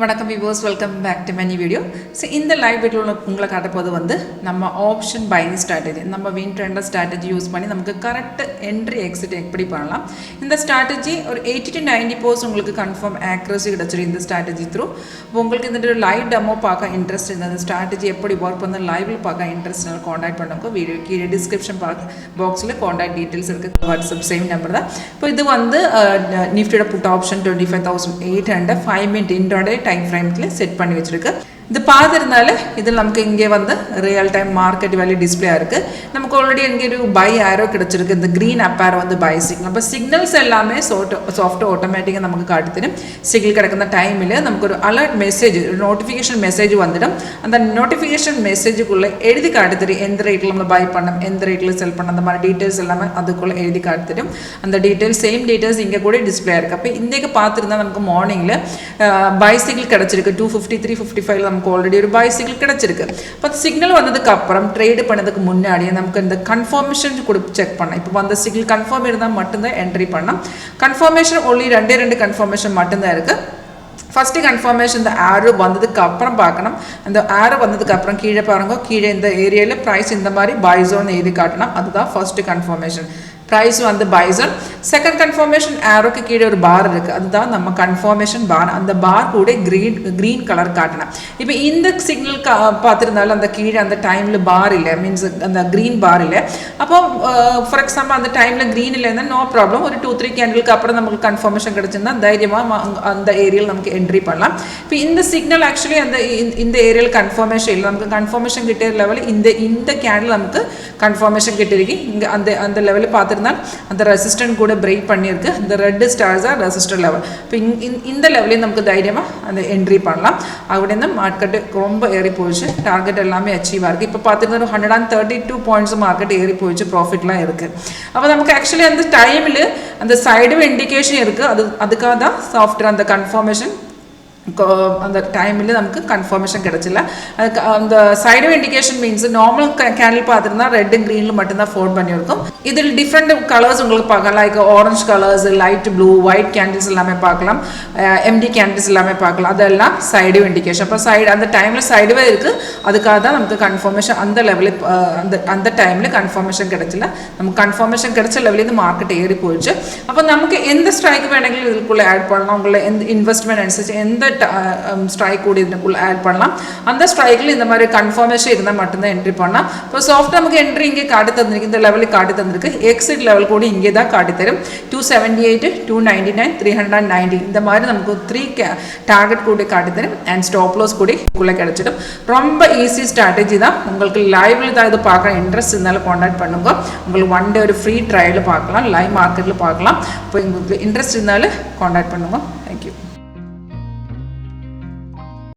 வணக்கம் viewers, welcome back to my video. So இந்த live வீடியோவில் உங்களை காட்டப்போது வந்து நம்ம ஆப்ஷன் பையிங் ஸ்ட்ராட்டஜி, நம்ம வின் ட்ரெண்டர் ஸ்ட்ராட்டஜி யூஸ் பண்ணி நமக்கு கரெக்ட் என்ட்ரி எக்ஸிட் எப்படி பண்ணலாம். இந்த ஸ்ட்ராட்டஜி ஒரு 80 to 90% உங்களுக்கு கன்ஃபார்ம் ஆக்யூரசி கிடச்சிடும் இந்த ஸ்ட்ராட்டஜி த்ரூ. உங்களுக்கு இந்த லைவ் டெமோ பார்க்க இன்ட்ரெஸ்ட் இந்த ஸ்ட்ராட்டஜி எப்படி ஒர்க் பண்ண லைவில் பார்க்க இன்ட்ரெஸ்ட்னால காண்டாக்ட் பண்ணுங்க. வீடியோ கீழே டிஸ்கிரிப்ஷன் பாக்ஸில் காண்டாக்ட் டீட்டெயில்ஸ் இருக்குது. வாட்ஸ்அப் சேம் நம்பர் தான். இப்போ இது வந்து நிஃப்டியோட put option 25,800 5 minute intraday time ஃப்ரேமில் செட் பண்ணி வச்சுருக்கு. இது பார்த்துருந்தால இதில் நமக்கு இங்கே வந்து real time market value display இருக்குது. நமக்கு ஆல்ரெடி இங்கே ஒரு பை ஆரோ கிடச்சிருக்கு. இந்த க்ரீன் அப்பேர் வந்து பை சிக்னல். அப்போ சிக்னல்ஸ் எல்லாமே சாஃப்ட் ஆட்டோமேட்டிக்காக நமக்கு காட்டுத்தரும். சிக்னல் கிடക്കുന്ന ടൈമിൽ നമുക്കൊരു അലേർട്ട് മെസ്സേജ്, ഒരു നോട്ടിഫിക്കേഷൻ മെസ്സേജ് വന്നിടും. அந்த நோட்டிஃபிகேஷன் மெசேஜுக்குள்ளே எழுதி காட்டுத்தரும் எந்த ரேட்டில் நம்ம பை பண்ணோம், எந்த ரேட்டில் செல் பண்ணோம், அந்த மாதிரி டீட்டெயில்ஸ் எல்லாமே அதுக்குள்ளே எழுதி காட்டுத்தரும். அந்த டீட்டெயில்ஸ் சேம் டீட்டெயில்ஸ் இங்கே கூட டிஸ்பிளே இருக்குது. அப்போ இன்றைக்கு பார்த்துருந்தா நமக்கு மார்னிங்கில் பை சிக்னல் கிடச்சிருக்கு. 250 355 நமக்கு ஆல்ரெடி ஒரு பை சிக்னல் கிடச்சிருக்கு. இப்போ சிக்னல் வந்ததுக்கு அப்புறம் ட்ரேடு பண்ணதுக்கு முன்னாடியே நமக்கு இந்த கன்ஃபர்மேஷன் செக் பண்ணலாம். இப்போ அந்த சிக்னல் கன்ஃபார்ம் இருந்தால் மட்டும்தான் என்ட்ரி பண்ணலாம். கன்ஃபர்மேஷன் ஒன்லி ரெண்டு கன்ஃபர்மேஷன் மட்டும்தான் இருக்குது. ஃபஸ்ட்டு கன்ஃபர்மேஷன் இந்த ஆரோ வந்ததுக்கு அப்புறம் பார்க்கணும். அந்த ஆரோ வந்ததுக்கு அப்புறம் கீழே பாருங்க, கீழே இந்த ஏரியாவில் ப்ரைஸ் இந்த மாதிரி பை ஜோன் எழுதி காட்டணும். அதுதான் ஃபர்ஸ்ட்டு கன்ஃபர்மேஷன். ப்ரைஸ் வந்து பை ஜோன். செகண்ட் கன்ஃபர்மேஷன் ஆரோக்கு கீழே ஒரு பார் இருக்குது. அதுதான் நம்ம கன்ஃபர்மேஷன் பார். அந்த பார் கூட க்ரீன் கலர் காட்டணும். இப்போ இந்த சிக்னல் பார்த்துருந்தாலும் அந்த கீழே அந்த டைமில் பார் இல்லை, மீன்ஸ் அந்த க்ரீன் பார் இல்லை. அப்போ ஃபார் எக்ஸாம்பிள் அந்த டைமில் க்ரீன் இல்லைன்னா நோ ப்ராப்ளம். ஒரு 2-3 கேண்டிலுக்கு அப்புறம் நமக்கு கன்ஃபர்மேஷன் கிடச்சிருந்தா தைரியமாக அந்த ஏரியாவில் நமக்கு என்ட்ரி பண்ணலாம். இப்போ இந்த சிக்னல் ஆக்சுவலி இந்த ஏரியாவில் கன்ஃபர்மேஷன் இல்லை. நமக்கு கன்ஃபர்மேஷன் கிட்டே லெவலில் இந்த கேண்டில் நமக்கு கன்ஃபர்மேஷன் கிட்டிருக்கு. இங்கே அந்த லெவலில் பார்த்துருந்தால் அந்த ரெசிஸ்டன்ட் கூட பிரேக் பண்ணியிருக்கு. இந்த red stars R resistor level. இப்போ இந்த லெவலையும் நமக்கு தைரியமாக அந்த என்ட்ரி பண்ணலாம். அப்படின்னா மார்க்கெட்டு ரொம்ப ஏறி போயிடுச்சு. டார்கெட் எல்லாமே அச்சீவாக இருக்குது. இப்போ பார்த்துருந்தா 132 பாயிண்ட்ஸ் மார்க்கெட் ஏறி போயிடுச்சு. ப்ராஃபிட்லாம் இருக்குது. அப்போ நமக்கு ஆக்சுவலி அந்த டைமில் அந்த சைடு இண்டிகேஷன் இருக்குது. அதுக்காக தான் சாஃப்ட்வேர் அந்த கன்ஃபர்மேஷன் அந்த டைமில் நமக்கு கன்ஃபர்மேஷன் கிடச்சிല്ല. அதுக்கு அந்த side indication means normal candle பார்த்துருந்தா ரெட்டு க்ரீனில் மட்டும்தான் ஃபோர்ட் பண்ணியிருக்கும். இதில் டிஃப்ரெண்ட் கலர்ஸ் உங்களுக்கு பார்க்கலாம். Like orange colours, light blue, white candles எல்லாமே பார்க்கலாம். எம்டி கேண்டில்ஸ் எல்லாமே பார்க்கலாம். அதெல்லாம் சைடு இண்டிகேஷன். அப்போ அந்த டைமில் சைடுவே இருக்குது. அதுக்காக தான் நமக்கு கன்ஃபர்மேஷன் அந்த லெவலில் அந்த டைமில் கன்ஃபர்மேஷன் கிடச்சிല്ല. நமக்கு கன்ஃபர்மேஷன் கிடச்ச லெவலேருந்து மார்க்கெட் ஏறி போயிடுச்சு. அப்போ நமக்கு எந்த ஸ்ட்ரைக் வேണമെങ്കിലും இதுக்குள்ளே ஆட் பண்ணலாம். உங்களை எந்த இன்வெஸ்ட்மெண்ட் அனுசரிச்சு எந்த ஸ்ட்ரைக் கூட இதுக்குள்ள ஆட் பண்ணலாம். அந்த ஸ்ட்ரைக்கில் இந்த மாதிரி கன்ஃபர்மேஷன் இருந்தால் மட்டும்தான் என்ட்ரி பண்ணலாம். இப்போ சாஃப்ட் நமக்கு என்ட்ரி இங்கே காட்டி தந்திருக்கு. இந்த லெவலில் காட்டி தந்திருக்கு. எக்ஸிட் லெவல் கூட இங்கே தான் காட்டி தரும். 278 299 390 இந்த மாதிரி நமக்கு 3 டார்கெட் கூட காட்டி தரும். அண்ட் ஸ்டாப் லாஸ் கூட இதுக்குள்ளே கிடைச்சிடும். ரொம்ப ஈஸி ஸ்ட்ராட்டஜி தான். உங்களுக்கு லைவில் தான் இது பார்க்க இன்ட்ரெஸ்ட் இருந்தாலும் காண்டாக்ட் பண்ணுங்க. உங்களுக்கு 1 day ஒரு ஃப்ரீ ட்ரையல் பார்க்கலாம். லைவ் மார்க்கெட்டில் பார்க்கலாம். இப்போ உங்களுக்கு இன்ட்ரெஸ்ட் இருந்தாலும் காண்டாக்ட் பண்ணுங்க. தேங்க்யூ.